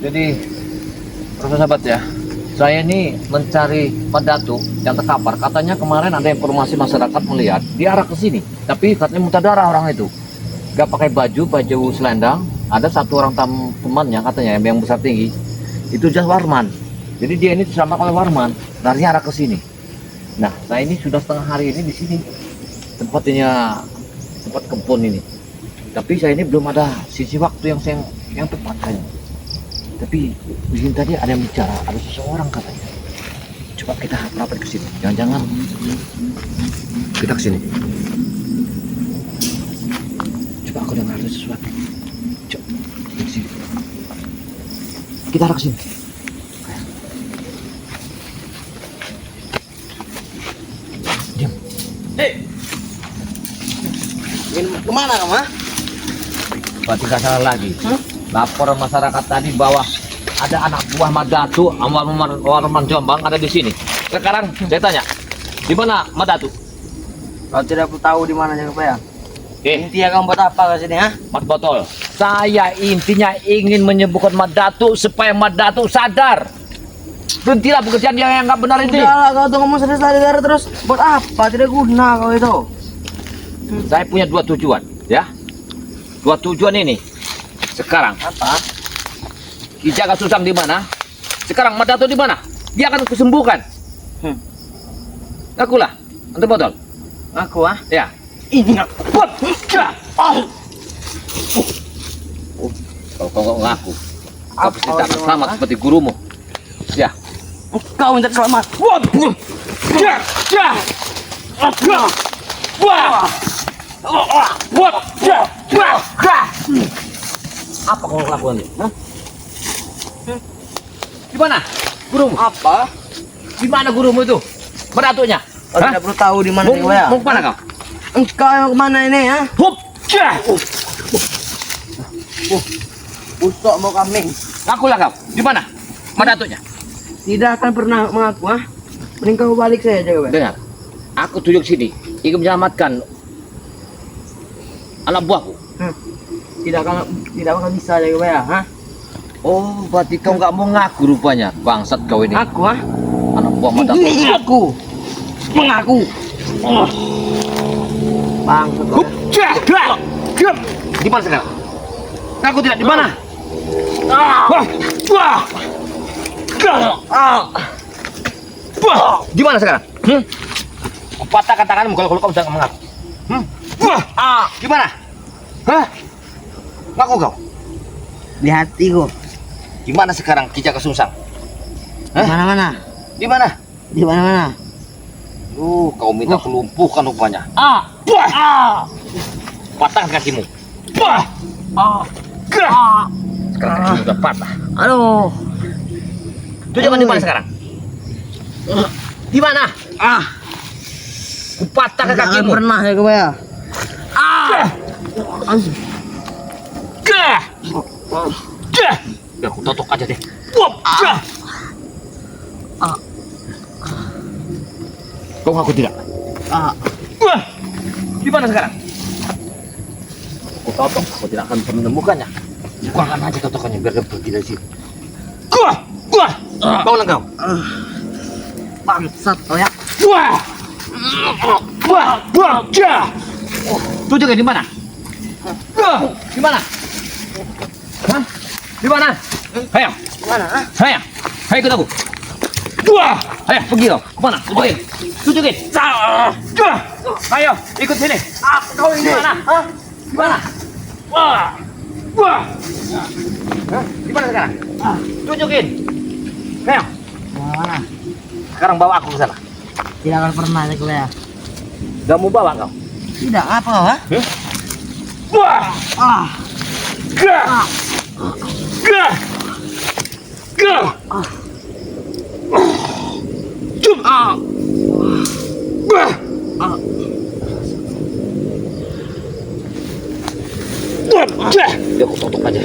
Jadi, para sahabat ya, saya ini mencari Madatu yang terkapar. Katanya kemarin ada informasi masyarakat melihat dia arah ke sini, tapi katanya muntah darah orang itu. Gak pakai baju selendang. Ada satu orang temannya katanya yang besar tinggi, itu jas Warman. Jadi dia ini diselamatkan oleh Warman, larinya arah ke sini. Nah, saya ini sudah setengah hari ini di sini, tempat kebun ini. Tapi saya ini belum ada sisi waktu yang tepat kayaknya. Tapi di sini tadi ada yang bicara, ada seseorang katanya. Coba kita merapat ke sini. Jangan-jangan kita ke sini. Coba aku dengar ada sesuatu. Coba ke sini. Kita arah ke sini. Diam. Kemana kamu? Berarti nggak salah lagi. Laporan masyarakat tadi bahwa ada anak buah Madatu, Warman Jombang ada di sini. Sekarang saya tanya, di mana Madatu? Kau tidak tahu di mana ya, ya? Intinya kamu buat apa ke sini, ha? Mas Botol, saya intinya ingin menyembuhkan Madatu supaya Madatu sadar. Berhentilah pekerjaan dia yang nggak benar ini. Udahlah, kau tuh ngomong serius terus. Buat apa? Tidak guna kau itu. Saya punya dua tujuan, ya. Dua tujuan ini. Sekarang Apa? Kijaka Susang di mana? Sekarang Madatu di mana? Dia akan kusembuhkan. Akulah, Antum Botol. Aku, ah? Ya. Ini aku. Kalau kau nggak ngaku, kau pasti tak akan selamat seperti gurumu. Ya. Kau minta selamat. Apa kau lakukan ini? Di mana gurumu? Apa? Di mana gurumu itu? Madatunya? Kau tidak perlu tahu di mana Mau dia, ya? mau kemana kau? Engkau yang kemana ini, ya? Hup! Busuk mau kambing. Akulah kau. Di mana? Madatunya? Tidak akan pernah mengaku, ah? Mending kau balik saja, ya. Dengar. Aku tunjuk sini. Ingin menyelamatkan anak buahku. Tidak akan bisa, ya, ha? Oh, berarti kau nggak mau ngaku rupanya. Bangsat kau ini. Aku, ah? Anak buah Madatu. Aku mengaku. Bang, Hup! Di mana sekarang? Ngaku tidak di mana? Di mana sekarang? Patahkan tanganmu kalau kau bisa mengaku. Di mana? Hah? Ngaku kau? di hatiku. Di mana sekarang Kijaka Sungsang? Di mana-mana. Di mana? Di mana-mana. Kau minta kelumpuhkan rupanya. Patahkan kakimu. Sekarang kakimu sudah patah. Aduh. Tunjukkan di mana sekarang? Di mana? Kupatahkan Jangan kakimu. pernah, ya, gue, ya. Biar aku totok aja deh. Kau ngaku tidak? Di mana sekarang? Aku totok, aku tidak akan bisa menemukannya. Bukakan aja totokannya biar dia pergi dari sini. Bangunlah kau. Bangsat, oh, ya. Tunjukkan di mana? Di mana? Hah? Di mana? Ayo, Mana, ah? ayo, ayo ikut aku. Ayo, pergi kau. Kemana? Tunjukin. Ayo, ikut sini. Kau ini di mana? Hah? Di mana? Hah? Di mana sekarang? Tunjukin. Ayo. Mana? Sekarang bawa aku ke sana. Tidak akan pernah, ya, gue, ya. Gak mau bawa kau? Tidak, apa, ha? Dia aku tutup aja.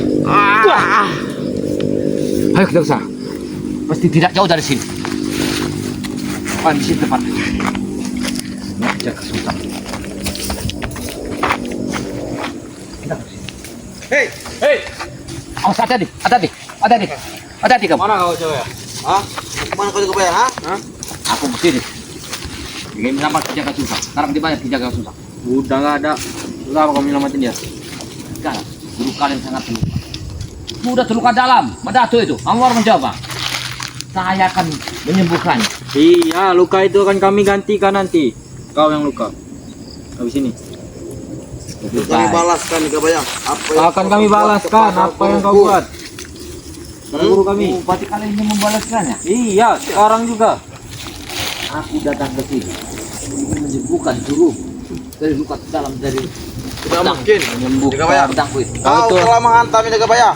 Ayo kita ke sana. Pasti tidak jauh dari sini. Di sini tempat. Kijaka Sungsang. Kita ke sini. Hei, Awas, hati-hati, hati-hati, hati-hati, hati-hati kamu. Mana kau coba ya? Hah? Mana kau juga bayar? Hah? Aku mesti nih. Ini sama Kijaka Susang. Sekarang di mana Kijaka Susang? Udah nggak ada. Udah apa kamu nyelamatin dia? Sekarang, guru kalian sangat terluka. Sudah terluka dalam, Madatu itu. Kamu harus mencoba. Saya akan menyembuhkannya. Iya, luka itu akan kami gantikan nanti. Kau yang luka. Habis ini. Kami balaskan Gabaya. Apa yang Akan kau kami perbuat balaskan kepada apa yang kau guruku. buat. Guru kami. Oh, berarti kalian ingin membalaskannya. Iya, sekarang juga. Aku datang ke sini ingin menyembuhkan guru dari luka dalam dari Tidak mungkin. menyembuhkan Gabaya. pedangku itu. Kau telah menghantam Gabaya.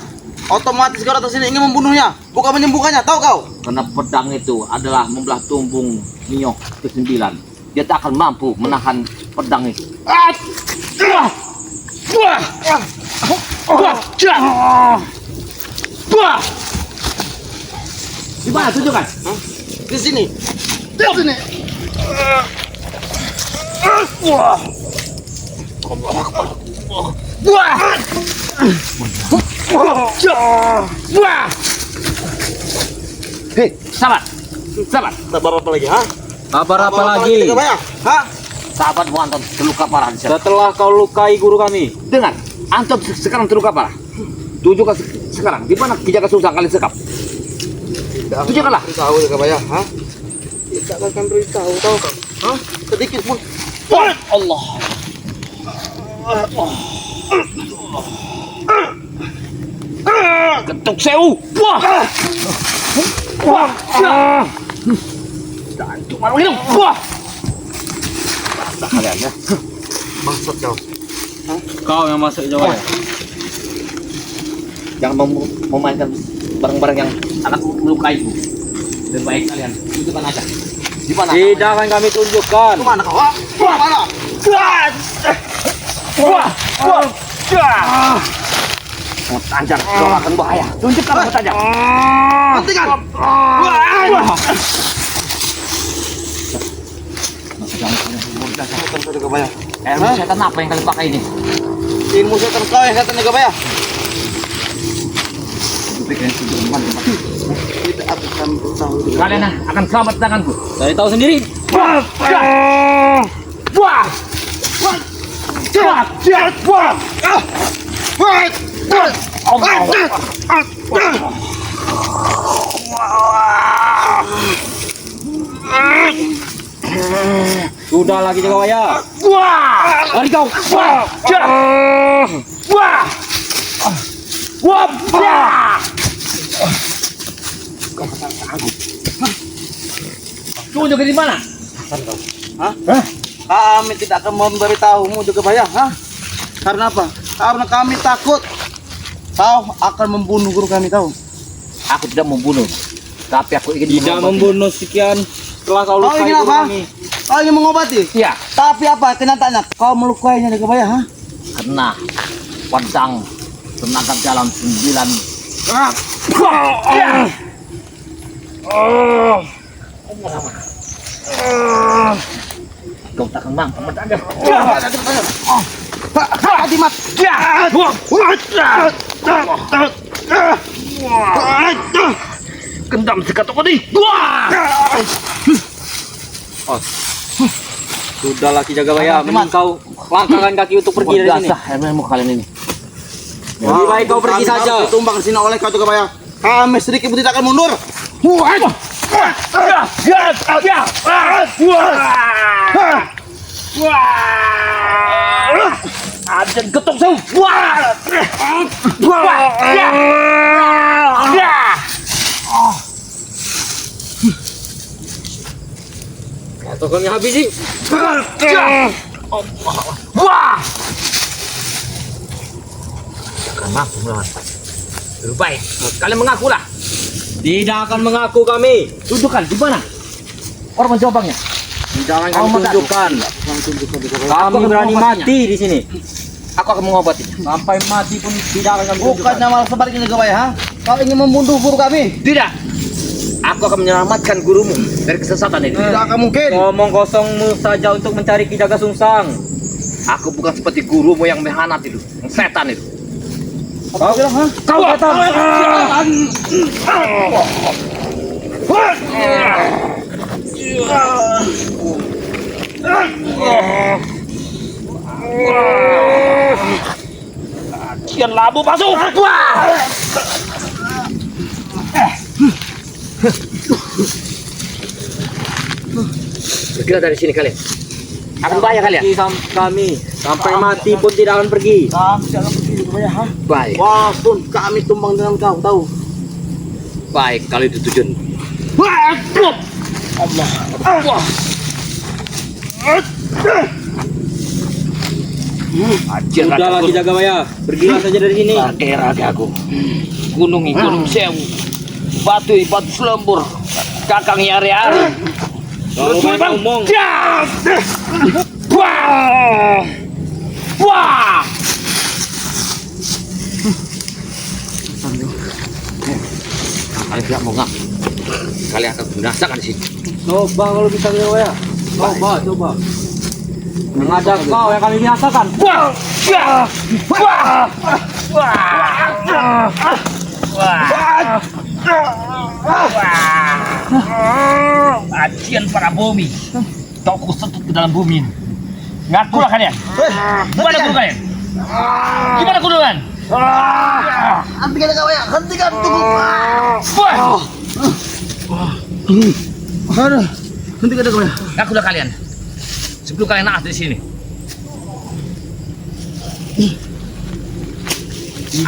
Otomatis kau datang sini ingin membunuhnya, bukan menyembuhkannya. Tahu kau? Karena pedang itu adalah membelah tumbung Nio ke-9. Dia tak akan mampu menahan pedang itu. Di mana tunjukkan? Di sini. Hei, sabar. Sabar. Sabar apa lagi, ha? Kabar apa lagi? Gabaya? Hah? Sahabatmu Anton terluka parah di sana. Setelah kau lukai guru kami. Dengar, Anton sekarang terluka parah. Tunjukkan sekarang di mana Kijaka Susang kalian sekap. Tidak Tunjukkanlah. akan tahu Gabaya, ha? Tidak akan beritahu, tahu kau? Hah? Sedikit pun. Allah. Ketuk sewu. Wah. Wah. Dan cuma hidup. Wah. Basta kalian ya. Bangsat kau. Kau yang masuk Jawa ya? Jangan memainkan barang-barang yang anak melukai itu. Lebih baik kalian tunjukkan aja. Di mana? Tidak akan kami tunjukkan. Kemana kau? Ha? Kemana? Wah. Wah. Sangat tajam, kau akan bahaya. Tunjukkan sangat tajam. Hentikan. Setan kau Gabaya. Ilmu setan apa yang kalian pakai ini? Ilmu setan kau yang setan Gabaya. Tidak akan bertahu dengan Kalian akan selamat di tanganku. Saya tahu sendiri. Wah! Wah! Sudah lagi Jawa ya. Lari kau! Tunjuk di mana? Hah? Kami tidak akan memberitahumu juga Gabaya, hah? Karena apa? Karena kami takut kau akan membunuh guru kami, tahu? Aku tidak membunuh, tapi aku ingin Tidak mengobati. membunuh sekian setelah kau Kau lukai ingin guru apa? kami. Kau ingin mengobati? Iya, Tapi apa kenyataannya? Kau melukainya juga Gabaya, hah? karena pedang tenaga dalam 9. Kau tak akan mampu mendadak. Adimat. Kendam sekat aku nih. Sudah lagi jaga ya. Mending kau langkahkan kaki untuk pergi dari sini. Emangmu kalian ini. Lebih baik kau pergi Kami saja. harus ditumbang di sini oleh kau juga Gabaya. Kami sedikit pun tidak akan mundur. Ada getok saya. Atau kami habisi. Jangan mampu melawan. Lebih baik kalian mengakulah. Tidak akan mengaku kami. Tunjukkan di mana orang menjawabnya. Tidak akan Kau kami mata- tunjukkan. Aku Kami akan berani mengobatinya. mati di sini. Aku akan mengobatinya. Sampai mati pun tidak akan kami tunjukkan. Bukannya malah sebaliknya juga Gabaya, hah? Kau ingin membunuh guru kami? Tidak. Aku akan menyelamatkan gurumu dari kesesatan ini. Tidak akan mungkin. Ngomong kosongmu saja untuk mencari Kijaka Sungsang. Aku bukan seperti gurumu yang mengkhianat itu, yang setan itu. Kau bilang, ha? Kau datang. Kian labu masuk. Pergilah dari sini kalian. Akan bahaya kalian. Kami sampai mati pun tidak akan pergi. Kami jangan pergi juga ya, ha? Baik, Walaupun kami tumbang dengan kau, tahu? baik kalau itu tujuan. Wah, Allah. Allah. Ajar Sudahlah Ki Jagabaya, pergilah saja dari sini. daerah aku. Gunung sewu. Batu selembur. Kakang yari-yari. Kalau main ngomong, Wah! Wah! Kalian tidak mau ngak? Kalian akan binasakan di sini. coba kalau bisa Ki Jagabaya. Coba. Yang ada kau yang kami binasakan. Wah! Wah! Wah! Wah! Wah! Ajian para bumi. Kau kusetut ke dalam bumi ini. Ngakulah kalian. Gimana kudu kalian? Gimana kudu kalian? Hentikan kau ya, hentikan tunggu. Wah! Aduh, hentikan kau ya. Ngakulah kalian. Sebelum kalian naas di sini.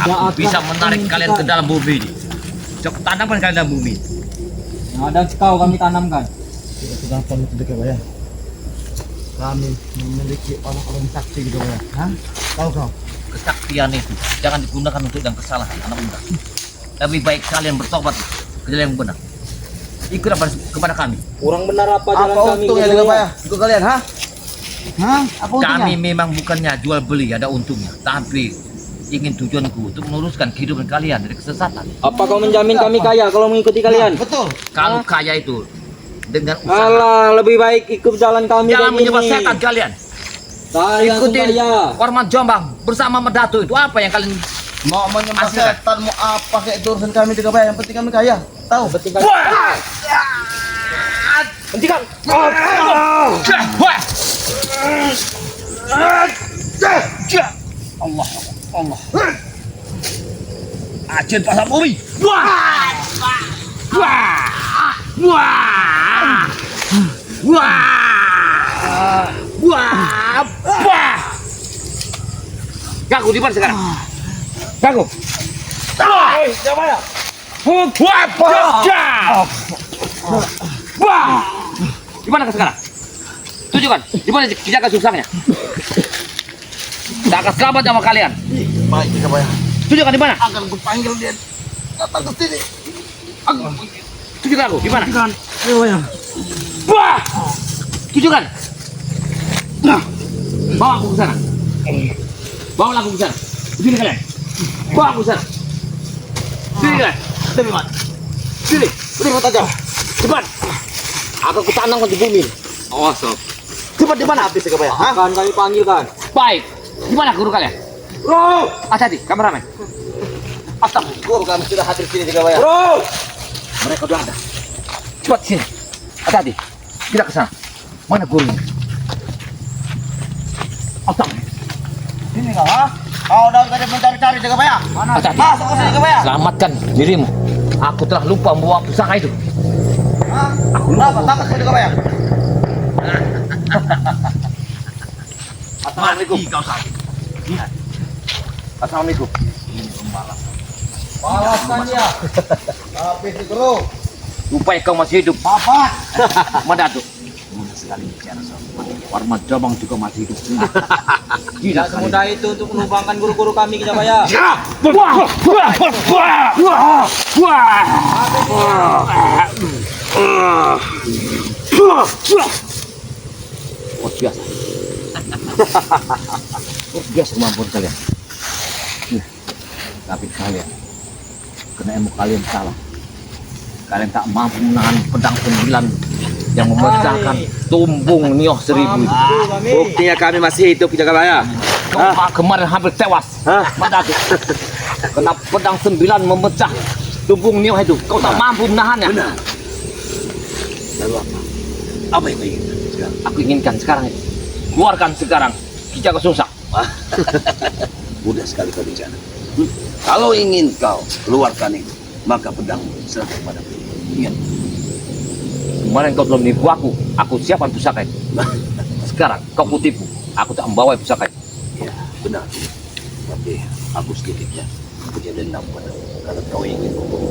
Aku bisa menarik kalian ke dalam bumi ini. Coba tanamkan kalian dalam bumi. Yang ada kau kami tanamkan. Tidak segampang itu dekat ya. Kami memiliki orang-orang sakti gitu ya. Hah? Tahu kau? Kesaktian itu jangan digunakan untuk yang kesalahan, anak muda. Lebih baik kalian bertobat ke jalan yang benar. Ikutlah kepada kami. Kurang benar apa jalan Apa kami untungnya Ki dengan Jagabaya? Pak? Ikut kalian, ha? Hah? Apa untungnya? Kami memang bukannya jual beli, ada untungnya, tapi ingin tujuanku untuk meluruskan kehidupan kalian dari kesesatan. Apa kau menjamin kami kaya kalau mengikuti kalian? Betul. Kalau kaya itu dengan usaha, Alah, lebih baik ikut jalan kami jangan dan menyebab ini. setan kalian. Saya Ikutin supaya Orman Jombang bersama Medatu itu apa yang kalian Mau menyembah Asli, setan, mau apa kayak itu urusan kami juga Pak. Yang penting kami kaya. Tahu? penting kami. Wah! Hentikan. Wah! Allah, Allah. Ajen pasar bumi. Wah! Wah! Wah! Wah! Wah! Wah! Gaku di mana sekarang? Gaku. Wah! Siapa ya? Wah! Wah! Di mana sekarang? Tunjukkan, di mana jaga susahnya? Tak akan selamat sama kalian. Baik, siapa ya? Tunjukkan di mana? Akan kupanggil dia datang ke sini. Tunjukkan aku, di mana? Siapa ya? Wah! Tunjukkan. Bawa aku ke sana. Bawa aku ke sana. Sini kalian. Bawa aku ke sana. Sini kalian. Demi mat. Sini. Beri aja. Cepat. Aku kutanamkan di bumi. Awas, Sob. Cepat di mana api siapa ya? Hah? Akan kami panggilkan. Baik. Di mana guru kalian? Bro! Hati-hati, kameramen. Astagfirullah. Guru kami sudah hadir sini siapa ya? Bro, Mereka sudah ada. Cepat sini. Hati-hati. Tidak ke sana. Mana gurunya? Astagfirullah. Sini kau, ha? Kau udah tadi mencari-cari siapa ya? Mana? Hati-hati. Masuk ke sini siapa ya? Selamatkan dirimu. Aku telah lupa membawa pusaka itu. Hah? Kenapa? Takut kau siapa ya? Assalamualaikum. Assalamualaikum. balaskan dia. Tapi si guru. Rupanya kau masih hidup. Apa? Medatu. Mudah sekali bicara soal Warma Jombang juga masih hidup. Tidak semudah itu untuk menumbangkan guru-guru kami Ki Jagabaya. Wah! Wah! Wah! Wah! Wah! Luar biasa. Luar biasa kemampuan kalian. Tapi kalian, karena ilmu kalian salah. Kalian tak mampu menahan pedang 9 yang memecahkan tumbung Nioh 1000. Mampu kami. Buktinya kami masih hidup Ki Jagabaya. Kemarin hampir tewas. Medatu. Kena pedang 9 memecah tubuh Nio itu. Kau tak mampu menahannya. Benar. Lalu apa? Apa yang kau inginkan sekarang? Aku inginkan sekarang itu. Keluarkan sekarang Ki Jaga Sungsang. Mudah sekali kau bicara. Kalau ingin kau keluarkan itu, maka pedang serahkan padaku. Ingat. Kemarin kau telah menipu aku siapkan pusaka itu. Sekarang kau kutipu, aku tak membawa pusaka itu. Ya, benar. Tapi aku sedikitnya punya dendam padamu karena kau ingin membunuh.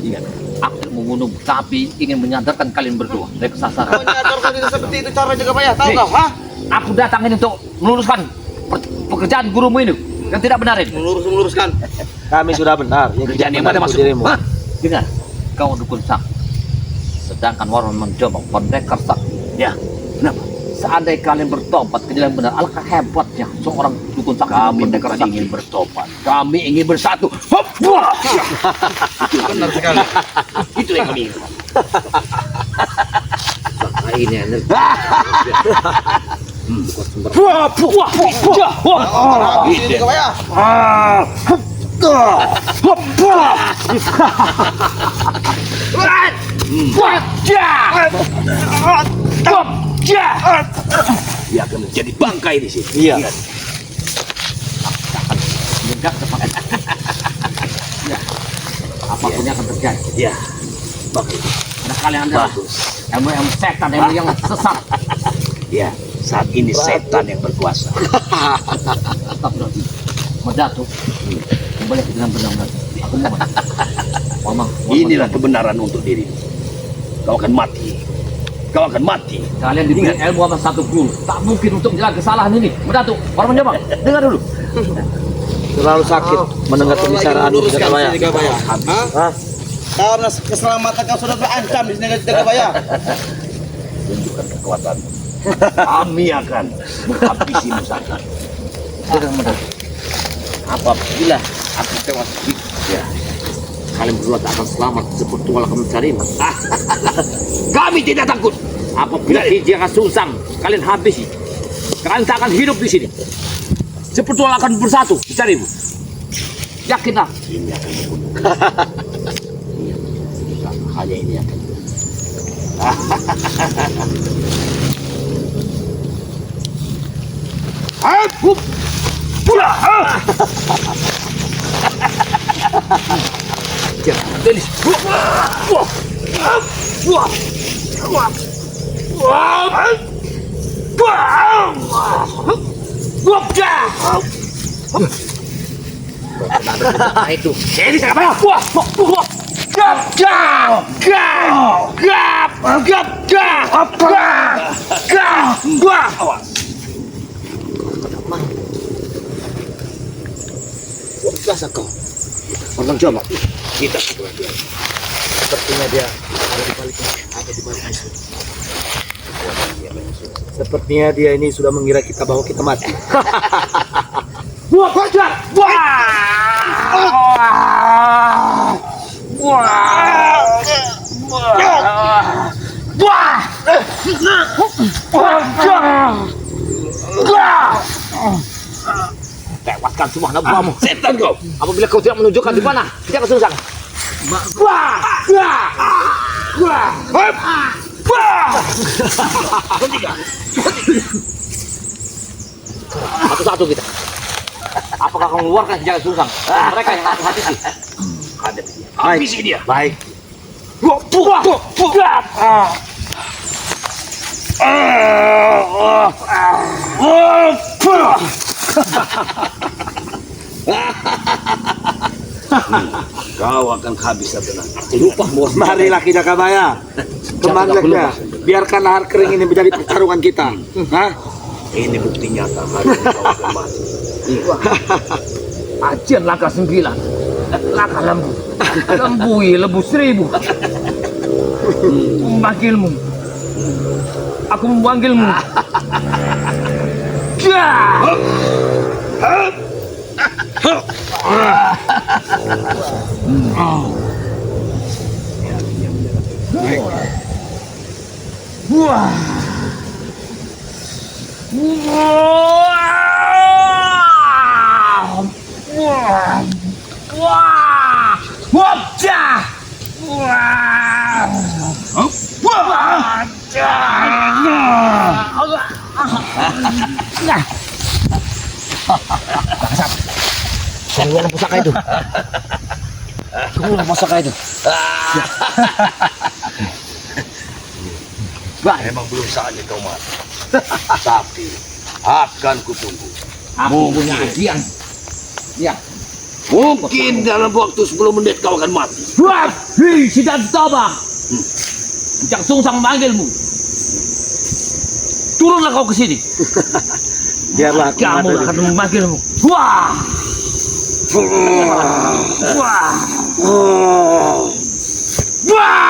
Ingat, Aku tidak membunuh, tapi ingin menyadarkan kalian berdua dari kesasaran. Menyadarkan itu seperti itu cara jaga bayar, tahu kau? Hah? Aku datang ini untuk meluruskan pekerjaan gurumu ini yang tidak benar ini. Meluruskan. kami sudah benar. Kerjaan yang mana maksudmu? Hah? Dengar, kau dukun sakti, sedangkan Warman mencoba pendekar sakti. Ya, kenapa? Seandainya kalian bertobat ke jalan benar, alangkah hebatnya seorang dukun sakti. Kami pendekar bukan sakti. ingin bertobat. Kami ingin bersatu. Hop! Wah! Benar sekali. Itu yang kami inginkan. Nah, ini energi. Wah! Wah! Wah! Ini jaga bayar. Dia akan menjadi bangkai di sini. Iya. Ingat. Menegak cepat. Ya. Apapun yang akan terjadi. Ya, bagus. Karena kalian adalah Bagus. ilmu setan, ilmu yang sesat. Ya, saat ini setan yang berkuasa. Tetap berarti Medatu kembali ke dalam benar-benar. Aku mohon. Mamang, Inilah kebenaran untuk dirimu. Kau akan mati. Kau akan mati. kalian diberi ilmu sama satu guru. Tak mungkin untuk menjaga kesalahan ini. Medatu, Warman Jombang, dengar dulu. Terlalu sakit mendengar pembicaraan Meluruskan Jaga Bayar. si jaga bayar. Hah? Karena keselamatan kau sudah terancam di sini jaga bayar. Tunjukkan kekuatanmu. Kami akan menghabisimu saja. Dengar Medatu. Apabila aku tewas, Ya, kalian berdua tak akan selamat seperti akan mencarimu. kami tidak takut. Apabila Ki Jaga Sungsang kalian habisi, kalian tak akan hidup di sini. Seperti akan bersatu mencarimu. Yakinlah. Ini akan membunuh. Hanya ini akan. Delis. Itu. Ini siapa? Biasa kau. Orang coba. Kita perhatian. Sepertinya dia ada di balik itu. Sepertinya dia ini sudah mengira kita bahwa kita mati. Tewaskan semua nafsumu. Setan kau. Apabila kau tidak menunjukkan di mana Ki Jaga Sungsang. Satu-satu kita. Apakah kau mengeluarkan Ki Jaga Sungsang? Mereka yang aku habisi. Ada dia. Habisi dia. Baik. Kau akan habis tenang. Lupa bos. Marilah kita Jaga Bayar. Kembalilah. Biarkan lahar kering ini menjadi pertarungan kita. Hah? Ini bukti nyata hari ini kau akan mati. Ajian langkah 9. Langkah lembu. Lembui lebu 1000. Memanggilmu. Aku memanggilmu. Keluar pusaka itu. Keluar pusaka itu. Memang belum saatnya kau mati. Tapi akan kutunggu. Aku punya ajian. Ya. Mungkin dalam waktu 10 menit kau akan mati. Wah, si Dantabang. Ujang Sungsang memanggilmu. Turunlah kau ke sini. Biarlah aku Kamu mati. akan memanggilmu. Wah. Wah. Wah.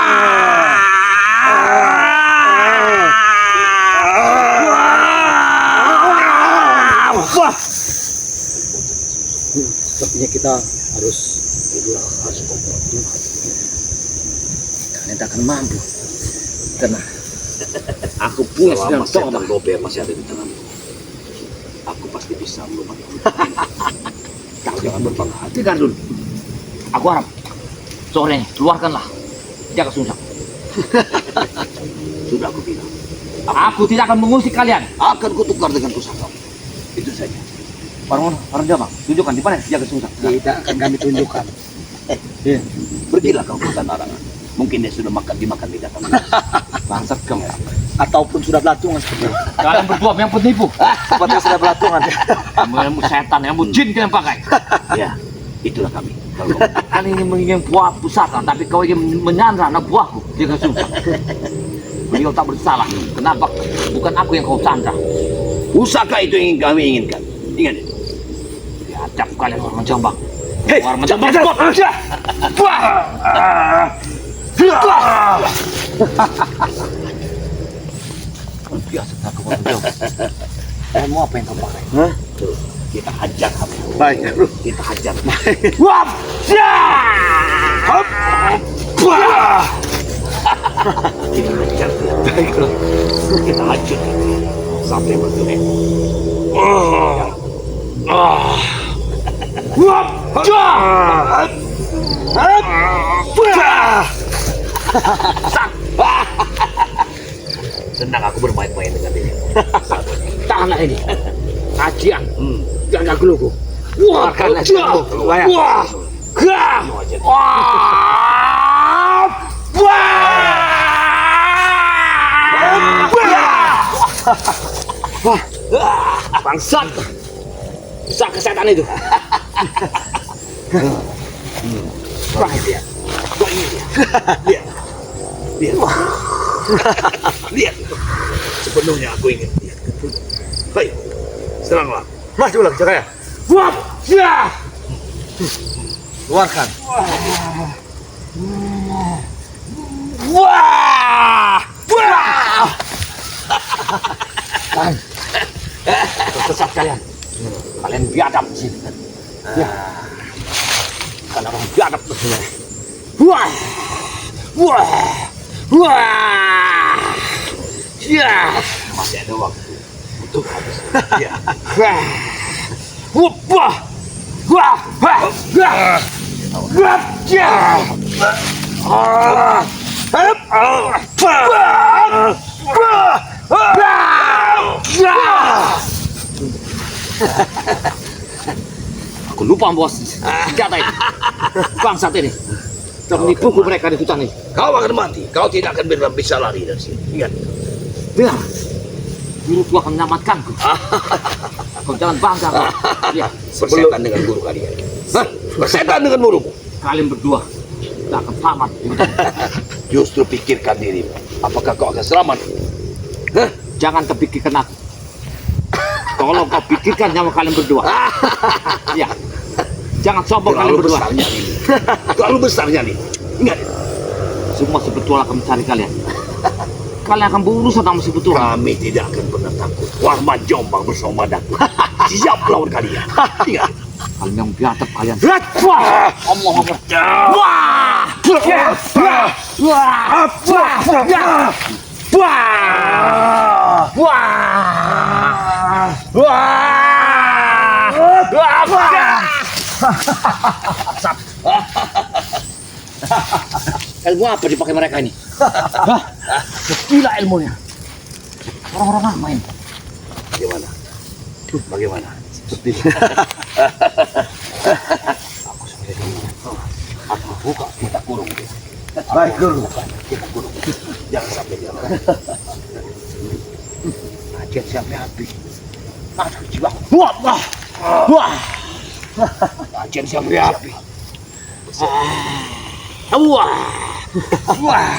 Sepertinya kita harus Kalian tak akan mampu. Tenang. Aku punya Selama sedang setan tombak. gober masih ada di tanganmu, aku pasti bisa melupakan. Kau jangan berpangkat hati kan dulu. Aku harap sore ini keluarkanlah Jaka Sungsang. Sudah aku bilang, Aku tidak akan mengusik kalian. akan kutukar dengan pusaka. Itu saja. Parang Jabang, tunjukkan di mana Jaka Sungsang. tidak akan kami tunjukkan. Pergilah kau ke Tanarangan. Mungkin dia sudah dimakan binatang. Bangsat kamu. Ataupun sudah belatungan seperti itu. Kalian berdua memang penipu. Sepertinya sudah belatungan. Kamu ilmu setan, ilmu jin kalian pakai. Ya, itulah kami. Kalau Kalian ingin menginginkan buah pusaka, tapi kau ingin menyandra anak buahku Jaka Sungsang. Beliau tak bersalah. Kenapa? Bukan aku yang kau sandra. pusaka itu yang kami inginkan. Ingat itu. Biadab kalian orang Jombang. Hei, Orang Jombang. Biasa aku orang Jombang. Mau apa yang kau pakai? Tuh, kita hajar kamu. Baik. Kita hajar. Wap! Kita hajar. Kita hajar sampai bergerak. Senang aku bermain-main dengan ini. Tanah ini. Ajian. Jangan gelugu. Wah, karena wah. Bangsat. Bisa kesehatan itu. Wah, lihat. Lihat. Lihat. Lihat. Sepenuhnya aku ingin lihat. Baik. Seranglah. Mas ulang Jaka ya. Wap! Ya! Keluarkan. Wah! Wah! Tersesat kalian. Kalian biadab di sini. Ya. Kalian orang biadab di sini. Wah! Wah! Wah! Ya! Masih ada waktu untuk habis. Ya. Wah! Wah! Wah! Wah! Wah! Wah! Ya! Ah! Hup! Wah! Aku lupa bos senjata ini. Bangsat ini. Telah menipuku mereka di hutan ini. Kau akan mati. Kau tidak akan bisa lari dari sini. Ingat. Biar guruku akan menyelamatkanku. Kau jangan bangga kau. Ya, Bersetan dengan guru kalian. Hah? Bersetan dengan gurumu. kalian berdua tidak akan selamat. Justru pikirkan dirimu. Apakah kau akan selamat? Hah? Jangan terpikirkan aku. Tolong kau pikirkan nyawa kalian berdua. Ya. Jangan sombong kalian Terlalu berdua. besarnya ini. Terlalu besarnya nih. Ingat. Semua si Betulan akan mencari kalian. Kalian akan berurusan sama si Betulan. Kami tidak akan pernah takut. Warman Jombang bersama padaku. Siap melawan kalian. Ingat. Kalian yang biadab kalian. Wah! Allah Allah. Wah! Ya! Wah! Wah! Wah! Ya! Wah! Wah! Wah! Wah! Wah! Ilmu apa dipakai mereka ini? Gila ilmunya. Orang-orang main. Bagaimana? Bagaimana? Seperti aku buka, kita kurung dia. Baik, Guru. Kita kurung. Jangan sampai dia marah. Ajian sampai habis. Masuk jiwa. Wah, wah, wah. Ajian sampai habis. Wah, wah, wah,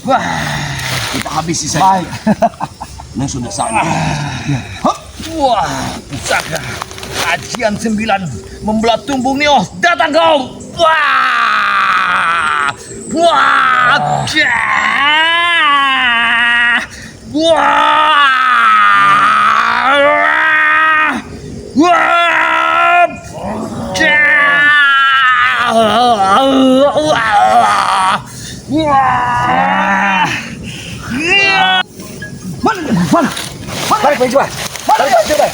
wah. Kita habisi saja. Baik. Yang sudah saatnya. Wah, pusaka. Ajian 9 membelah tumbung Nios. Datang kau. Wah. Wah. Wah. Wah. Wah. Mana? Mana? Tarik baju, Pak. Tarik baju, Pak.